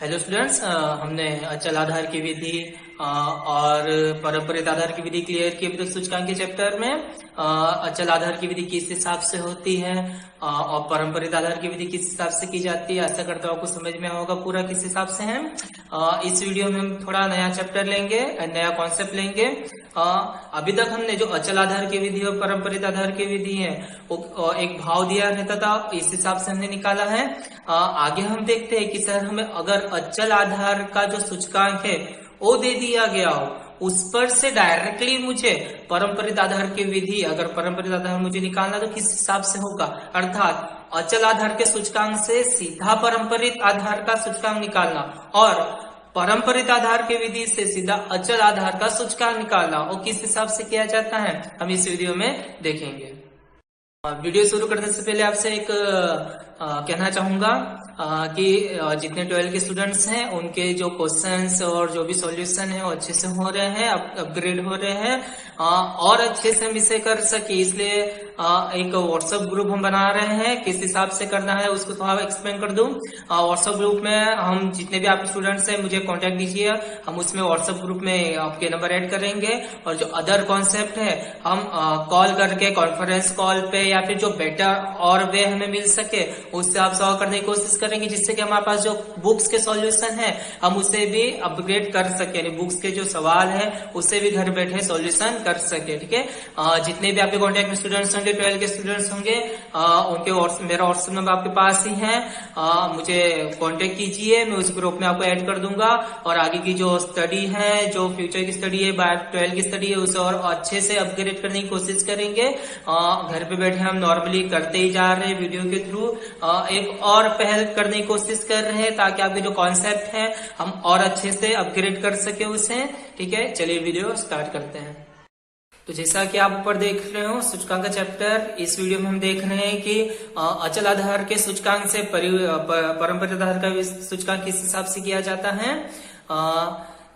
Hello students, हमने अचल आधार की विधि और पारंपरिक आधार की विधि क्लियर की। अभी तक सूचकांक के चैप्टर में अचल आधार की विधि किस हिसाब से होती है और पारंपरिक आधार की विधि किस हिसाब से की जाती है, आशा करता हूँ आपको समझ में होगा पूरा किस हिसाब से है। इस वीडियो में हम थोड़ा नया चैप्टर लेंगे, नया कॉन्सेप्ट लेंगे। अभी तक हमने जो अचल आधार की विधि और पारंपरिक आधार की विधि है वो एक भाव दिया रहता था, इस हिसाब से हमने निकाला है। आगे हम देखते हैं कि सर हमें अगर अचल आधार का जो सूचकांक है वो दे दिया गया हो, उस पर से डायरेक्टली मुझे पारंपरिक आधार की विधि, अगर पारंपरिक आधार मुझे निकालना तो किस हिसाब से होगा, अर्थात अचल आधार के सूचकांक से सीधा पारंपरिक आधार का सूचकांक निकालना और पारंपरिक आधार की विधि से सीधा अचल आधार का सूचकांक निकालना, वो किस हिसाब से किया जाता है हम इस वीडियो में देखेंगे। वीडियो शुरू करने से पहले आपसे एक कहना चाहूंगा कि जितने 12 के स्टूडेंट्स हैं उनके जो क्वेश्चंस और जो भी सॉल्यूशन है वो अच्छे से हो रहे हैं, अपग्रेड हो रहे हैं और अच्छे से हम इसे कर सके, इसलिए एक व्हाट्सएप ग्रुप हम बना रहे हैं। किस हिसाब से करना है उसको थोड़ा एक्सप्लेन कर दूं। व्हाट्सएप ग्रुप में हम जितने भी आपके स्टूडेंट्स हैं मुझे कांटेक्ट कीजिए, हम उसमें व्हाट्सएप ग्रुप में आपके नंबर ऐड करेंगे और जो अदर कॉन्सेप्ट है हम कॉल करके कॉन्फ्रेंस कॉल पे या फिर जो बेटर और वे हमें मिल सके उससे आप सॉल्व करने की कोशिश करेंगे, जिससे कि हमारे पास जो बुक्स के सॉल्यूशन है हम उसे भी अपग्रेड कर सके, यानी बुक्स के जो सवाल है उसे भी घर बैठे सॉल्यूशन कर सके। ठीक है, जितने भी आपके कॉन्टेक्ट में स्टूडेंट्स होंगे, 12 के स्टूडेंट्स होंगे, उनके मेरा व्हाट्सएप नंबर आपके पास ही है, मुझे कॉन्टेक्ट कीजिए, मैं उस ग्रुप में आपको ऐड कर दूंगा और आगे की जो स्टडी है, जो फ्यूचर की स्टडी है, 12 की स्टडी है, उसे और अच्छे से अपग्रेड करने की कोशिश करेंगे। घर पे बैठे हम नॉर्मली करते ही जा रहे हैं, वीडियो के थ्रू एक और पहल करने की कोशिश कर रहे हैं ताकि आपके जो कॉन्सेप्ट है हम और अच्छे से अपग्रेड कर सके उसे। ठीक है, चलिए वीडियो स्टार्ट करते हैं। तो जैसा कि आप ऊपर देख रहे हो सूचकांक का चैप्टर, इस वीडियो में हम देख रहे हैं कि अचल आधार के सूचकांक से पारंपरिक आधार का सूचकांक किस हिसाब से किया जाता है।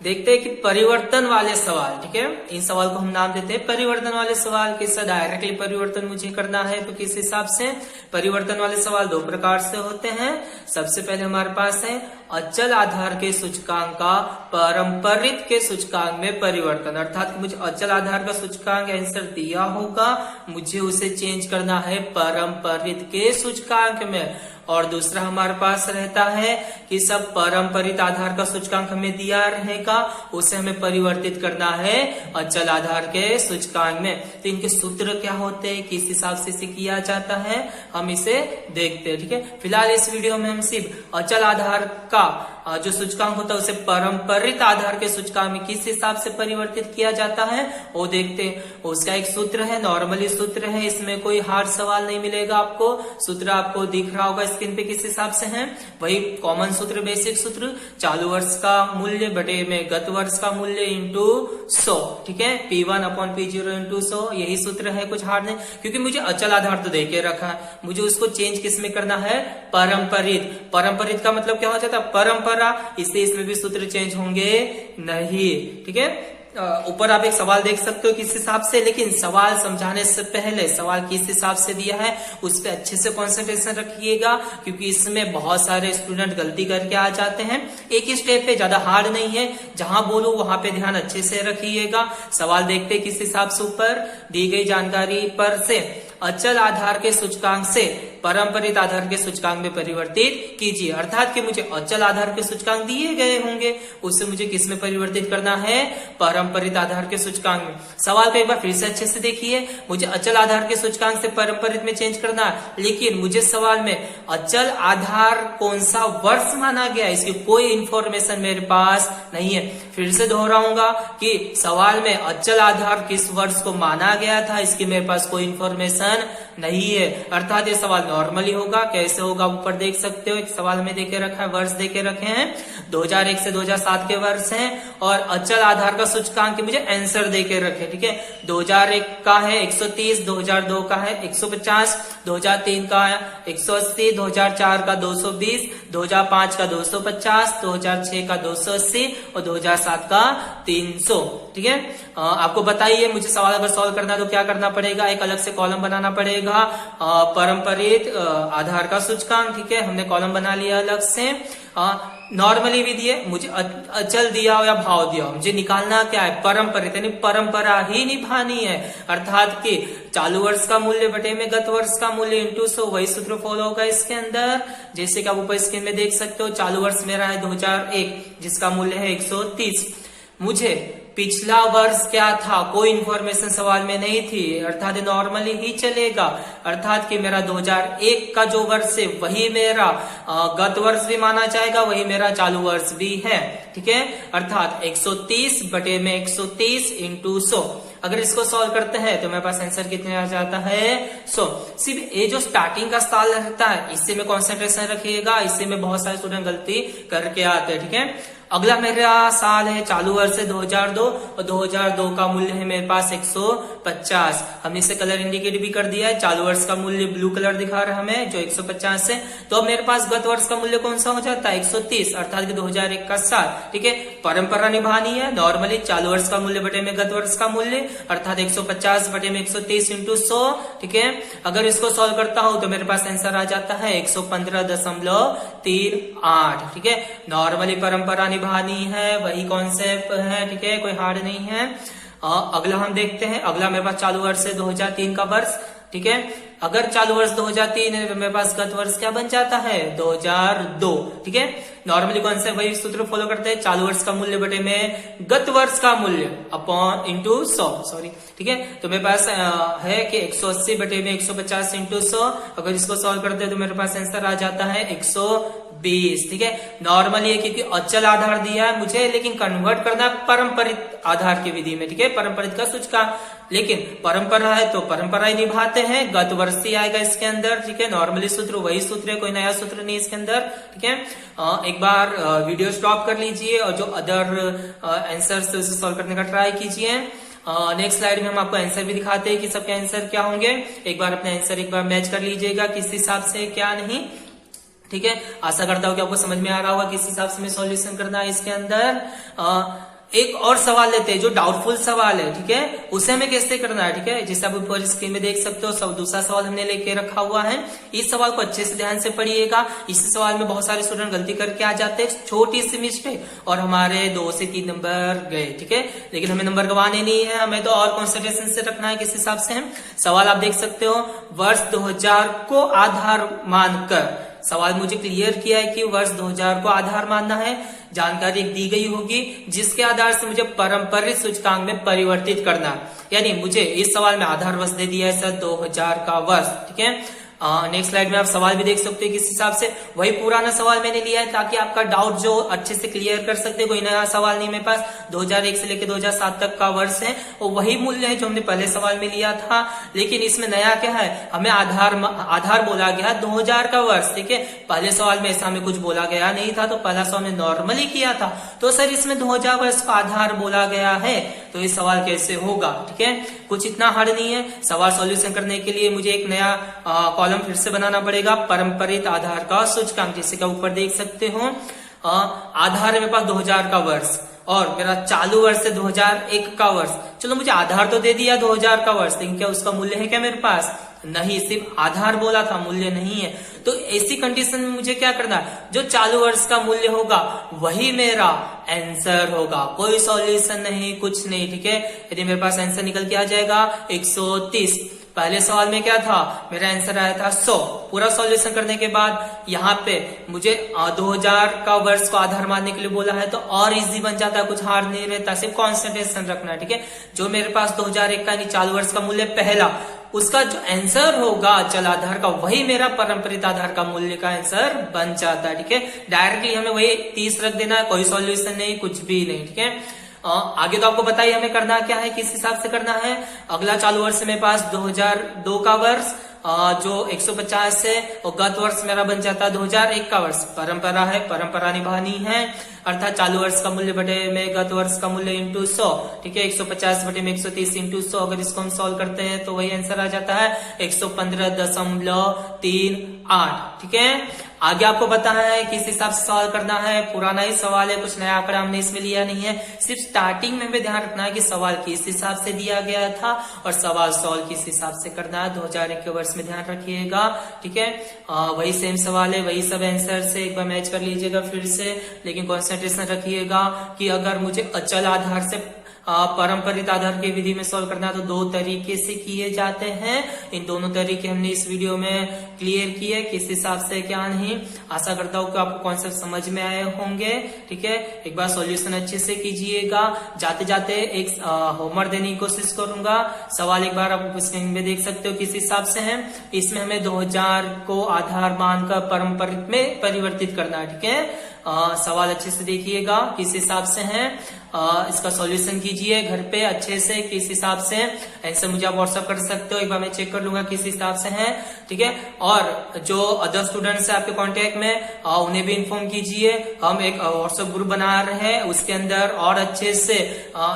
देखते हैं कि परिवर्तन वाले सवाल, ठीक है, इन सवाल को हम नाम देते हैं परिवर्तन वाले सवाल। किससे डायरेक्टली परिवर्तन मुझे करना है तो किस हिसाब से। परिवर्तन वाले सवाल दो प्रकार से होते हैं। सबसे पहले हमारे पास है अचल आधार के सूचकांक का पारंपरिक के सूचकांक में परिवर्तन, अर्थात कि मुझे अचल आधार का सूचकांक आंसर दिया होगा, मुझे उसे चेंज करना है पारंपरिक के सूचकांक में। और दूसरा हमारे पास रहता है कि सब पारंपरिक आधार का सूचकांक हमें दिया रहेगा, उसे हमें परिवर्तित करना है अचल आधार के सूचकांक में। तो इनके सूत्र क्या होते हैं, किस हिसाब से इसे किया जाता है, हम इसे देखते हैं। ठीक है, फिलहाल इस वीडियो में हम सिर्फ अचल आधार का जो सूचकांक होता है उसे पारंपरिक आधार के सूचकांक में किस हिसाब से परिवर्तित किया जाता है वो देखते हैं। उसका एक सूत्र है, नॉर्मली सूत्र है, इसमें कोई हार्ड सवाल नहीं मिलेगा आपको। सूत्र आपको दिख रहा होगा स्क्रीन पे, किस हिसाब से है वही कॉमन सूत्र, बेसिक सूत्र, चालू वर्ष का मूल्य बटे में गत वर्ष का मूल्य इंटू 100। ठीक है, P1/P0 इंटू 100, यही सूत्र है, कुछ हार्ड नहीं। क्योंकि मुझे अचल आधार तो देके रखा है, मुझे उसको चेंज किस में करना है, पारंपरिक। पारंपरिक का मतलब क्या हो जाता है, परंपरा, इससे इसमें भी सूत्र चेंज होंगे नहीं। ठीक है, ऊपर आप एक सवाल देख सकते हो किस हिसाब से, लेकिन सवाल समझाने से पहले सवाल किस हिसाब से दिया है उस पर अच्छे से कंसंट्रेशन रखिएगा, क्योंकि इसमें बहुत सारे स्टूडेंट गलती करके आ जाते हैं। एक ही स्टेप पे, ज्यादा हार्ड नहीं है, जहां बोलूं वहां पे ध्यान अच्छे से रखिएगा। सवाल देखते किस हिसाब से, ऊपर दी गई जानकारी पर से अचल आधार के सूचकांक से पारंपरिक आधार के सूचकांक में परिवर्तित कीजिए, अर्थात कि मुझे अचल आधार के सूचकांक दिए गए होंगे, उससे मुझे किस में परिवर्तित करना है, पारंपरिक आधार के सूचकांक में। सवाल को एक बार फिर से अच्छे से देखिए, मुझे अचल आधार के सूचकांक से पारंपरिक में चेंज करना है, लेकिन मुझे सवाल में अचल आधार कौन सा वर्ष माना गया इसकी कोई इंफॉर्मेशन मेरे पास नहीं है। फिर से दोहराऊंगा कि सवाल में अचल आधार किस वर्ष को माना गया था इसकी मेरे पास कोई इंफॉर्मेशन नहीं है, अर्थात ये सवाल नॉर्मली होगा। कैसे होगा, ऊपर देख सकते हो, एक सवाल में देके रखा है, वर्ष देके रखे हैं, 2001 से 2007 के वर्ष हैं और अचल आधार का सूचकांक मुझे आंसर देके रखे। ठीक है, 2001 का है 130, 2002 का है 150, 2003 का है 180, 2004 का 220, 2005 का 250, 2006 का 280 और 2007 का 300। ठीक है, आपको बताइए मुझे सवाल अगर सॉल्व करना है तो क्या करना पड़ेगा, एक अलग से कॉलम बनाना पड़ेगा, पारंपरिक आधार का सूचकांक। ठीक है, हमने कॉलम बना लिया अलग से। नॉर्मली विधि है, मुझे अचल दिया हो या भाव दिया हो, मुझे निकालना क्या है, परंपरित यानी परंपरा ही निभानी है। अर्थात कि चालू वर्ष का मूल्य बटे में गत वर्ष का मूल्य इंटू 100, वही सूत्र फॉलो होगा इसके अंदर। जैसे कि आप ऊपर स्क्रीन में देख सकते हो, चालू वर्ष मेरा है 2001 जिसका मूल्य है 130। मुझे पिछला वर्ष क्या था कोई इंफॉर्मेशन सवाल में नहीं थी, अर्थात नॉर्मली ही चलेगा। अर्थात कि मेरा 2001 का जो वर्ष है वही मेरा गत वर्ष भी माना जाएगा, वही मेरा चालू वर्ष भी है। ठीक है, अर्थात 130 बटे में 130 इंटू 100। अगर इसको सॉल्व करते हैं तो मेरे पास आंसर कितने आ जाता है 100। सिर्फ ये जो स्टार्टिंग का साल रहता है इससे में कॉन्सेंट्रेशन रखिएगा, इससे में बहुत सारे स्टूडेंट गलती करके आते हैं। ठीक है, अगला मेरा साल है चालू वर्ष है 2002 और 2002 का मूल्य है मेरे पास 150। हमने इसे कलर इंडिकेट भी कर दिया है, चालू वर्ष का मूल्य ब्लू कलर दिखा रहा है हमें जो 150 है। तो अब मेरे पास गत वर्ष का मूल्य कौन सा हो जाता है 130, अर्थात कि 2001 का साल। ठीक है, परंपरा निभानी है, नॉर्मली चालू वर्ष का मूल्य बटे में गत वर्ष का मूल्य, अर्थात 150 बटे में 130 इंटू 100। ठीक है, अगर इसको सॉल्व करता हूं तो मेरे पास आंसर आ जाता है 115.38। ठीक है, नॉर्मली परंपरा निभानी है, वही कॉन्सेप्ट है। ठीक है, कोई हार्ड नहीं है। अगला हम देखते हैं, अगला मेरे पास चालू वर्ष है 2003 का वर्ष। ठीक है, अगर चालू वर्ष 2003 है तो मेरे पास गत वर्ष क्या बन जाता है 2002। ठीक है, नॉर्मली कौन से वही सूत्र फॉलो करते हैं, चालू वर्ष का मूल्य बटे में गत वर्ष का मूल्य अपॉन इंटू 100। सॉरी, ठीक है, तो मेरे पास है कि 180 बटे में 150 इंटू 100। अगर इसको सॉल्व करते हैं तो मेरे पास आंसर आ जाता है 120। ठीक है, नॉर्मली है क्योंकि अचल आधार दिया है मुझे, लेकिन कन्वर्ट करना परंपरित आधार की विधि में। ठीक है, परंपरित का सूचकांक, लेकिन परंपरा है तो परंपरा ही निभाते हैं, गत वर्ष ही आएगा इसके अंदर। ठीक है, नॉर्मली सूत्र वही सूत्र है, कोई नया सूत्र नहीं इसके अंदर। ठीक है, एक बार वीडियो स्टॉप कर लीजिए और जो अदर आंसर्स उसे सॉल्व करने का ट्राई कीजिए। नेक्स्ट स्लाइड में हम आपको आंसर भी दिखाते हैं कि सबके आंसर क्या होंगे। एक बार अपने आंसर एक बार मैच कर लीजिएगा किस हिसाब से क्या नहीं। ठीक है, आशा करता हूं कि आपको समझ में आ रहा होगा किस हिसाब से हमें सॉल्यूशन करना है इसके अंदर। एक और सवाल लेते हैं जो डाउटफुल सवाल है। ठीक है, उसे हमें कैसे करना है। ठीक है, जैसे आप ऊपर स्क्रीन में देख सकते हो, सब दूसरा सवाल हमने लेके रखा हुआ है। इस सवाल को अच्छे से ध्यान से पढ़िएगा। इस सवाल में बहुत सारे स्टूडेंट गलती करके आ जाते हैं, छोटी सी मिस्टेक और हमारे 2 से 3 नंबर गए। ठीक है, लेकिन हमें नंबर गंवाने नहीं है, हमें तो और कॉन्सेंट्रेशन से रखना है। किस हिसाब से हम सवाल आप देख सकते हो, वर्ष 2000 को आधार मानकर सवाल मुझे क्लियर किया है कि वर्ष 2000 को आधार मानना है। जानकारी दी गई होगी जिसके आधार से मुझे पारंपरिक सूचकांक में परिवर्तित करना, यानी मुझे इस सवाल में आधार वर्ष दे दिया है सर 2000 का वर्ष। ठीक है, नेक्स्ट स्लाइड में आप सवाल भी देख सकते हैं किस हिसाब से, वही पुराना सवाल मैंने लिया है ताकि आपका डाउट जो अच्छे से क्लियर कर सकते हैं। कोई नया सवाल नहीं मेरे पास, 2001 से लेकर 2007 तक का वर्ष है और वही मूल्य है जो हमने पहले सवाल में लिया था। लेकिन इसमें नया क्या है, हमें आधार बोला गया 2000 का वर्ष। ठीक है, पहले सवाल में ऐसा हमें कुछ बोला गया नहीं था, तो पहला सवाल में नॉर्मली किया था, तो सर इसमें 2000 वर्ष का आधार बोला गया है, तो ये सवाल कैसे होगा। ठीक है, कुछ इतना हार्ड नहीं है। सवाल सॉल्यूशन करने के लिए मुझे एक नया कॉलम फिर से बनाना पड़ेगा, पारंपरिक आधार का सूचकांक। जैसे कि ऊपर देख सकते हो, आधार है मेरे पास 2000 का वर्ष और मेरा चालू वर्ष है 2001 का वर्ष। चलो मुझे आधार तो दे दिया 2000 का वर्ष, लेकिन क्या उसका मूल्य है क्या मेरे पास, नहीं, सिर्फ आधार बोला था, मूल्य नहीं है। तो ऐसी कंडीशन में मुझे क्या करना है, जो चालू वर्ष का मूल्य होगा वही मेरा आंसर होगा, कोई सॉल्यूशन नहीं, कुछ नहीं। ठीक है, यदि मेरे पास आंसर निकल के आ जाएगा 130। पहले सवाल में क्या था, मेरा आंसर आया था 100। पूरा सॉल्यूशन करने के बाद यहाँ पे मुझे 2000 का वर्ष को आधार मानने के लिए बोला है, तो और इजी बन जाता है, कुछ हार्ड नहीं रहता, सिर्फ कॉन्सेंट्रेशन रखना है। ठीक है, जो मेरे पास 2001 का यानी चालू वर्ष का मूल्य पहला, उसका जो आंसर होगा अचल आधार का, वही मेरा पारंपरिक आधार का मूल्य का आंसर बन जाता है। ठीक है, डायरेक्टली हमें वही 30 रख देना है, कोई सॉल्यूशन नहीं, कुछ भी नहीं। ठीक है, आगे तो आपको बताइए हमें करना क्या है, किस हिसाब से करना है। अगला चालू वर्ष मेरे पास 2002 का वर्ष जो 150 है, और गत वर्ष मेरा बन जाता है 2001 का वर्ष। परंपरा है, परंपरा निभानी है, अर्थात चालू वर्ष का मूल्य बटे में गत वर्ष का मूल्य इंटू 100। ठीक है, 150 बटे में 130 इंटू 100। अगर इसको हम सॉल्व करते हैं तो वही आंसर आ जाता है 115.38। ठीक है, आगे आपको बताना है किस हिसाब से सवाल करना है, पुराना ही सवाल है, कुछ नया आंकड़ा हमने इसमें लिया नहीं है। सिर्फ स्टार्टिंग में भी ध्यान रखना है कि सवाल किस हिसाब से दिया गया था और सवाल सॉल्व किस हिसाब से करना है, 2001 के वर्ष में ध्यान रखिएगा। ठीक है, वही सेम सवाल है, वही सब आंसर से एक बार मैच कर लीजिएगा फिर से, लेकिन कॉन्सेंट्रेशन रखिएगा कि अगर मुझे अचल आधार से पारंपरिक आधार की विधि में सॉल्व करना है तो 2 तरीके से किए जाते हैं। इन दोनों तरीके हमने इस वीडियो में क्लियर किए, किस हिसाब से क्या नहीं। आशा करता हूँ कि आपको कॉन्सेप्ट समझ में आए होंगे। ठीक है, एक बार सॉल्यूशन अच्छे से कीजिएगा। जाते जाते एक होमवर्क देने की कोशिश करूंगा। सवाल एक बार आप स्क्रीन में देख सकते हो किस हिसाब से है। इसमें हमें 2000 को आधार मानकर पारंपरिक में परिवर्तित करना है। ठीक है, सवाल अच्छे से देखिएगा किस हिसाब से है। इसका सॉल्यूशन कीजिए घर पे अच्छे से, किस हिसाब से आंसर मुझे आप व्हाट्सएप कर सकते हो, एक बार मैं चेक कर लूंगा किस हिसाब से है। ठीक है, और जो अदर स्टूडेंट्स है आपके कांटेक्ट में उन्हें भी इन्फॉर्म कीजिए। हम एक व्हाट्सएप ग्रुप बना रहे हैं, उसके अंदर और अच्छे से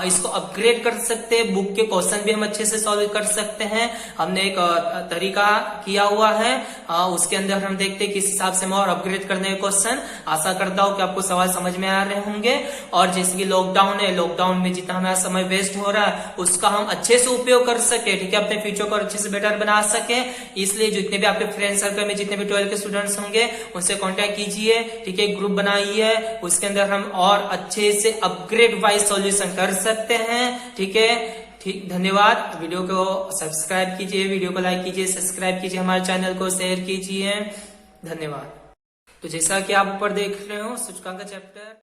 इसको अपग्रेड कर सकते हैं। बुक के क्वेश्चन भी हम अच्छे से सॉल्व कर सकते हैं। हमने एक तरीका किया हुआ है, उसके अंदर हम देखते हैं किस हिसाब से हम और अपग्रेड करने के क्वेश्चन। आशा करता हूँ कि आपको सवाल समझ में आ रहे होंगे। और जैसे कि लॉकडाउन है, लॉकडाउन में जितना हमारा समय वेस्ट हो रहा है उसका हम अच्छे से उपयोग कर सके। ठीक है, अपने फ्यूचर को अच्छे से बेटर बना सके। इसलिए जितने भी आपके फ्रेंड सर्कल में जितने भी 12 के स्टूडेंट्स होंगे उनसे कांटेक्ट कीजिए। ठीक है, ग्रुप बनाइए, उसके अंदर हम और अच्छे से अपग्रेड वाइज सॉल्यूशन कर सकते हैं। ठीक है, ठीक, धन्यवाद। वीडियो को सब्सक्राइब कीजिए, वीडियो को लाइक कीजिए, सब्सक्राइब कीजिए, हमारे चैनल को शेयर कीजिए। धन्यवाद। तो जैसा कि आप ऊपर देख रहे हो सूचकांक का चैप्टर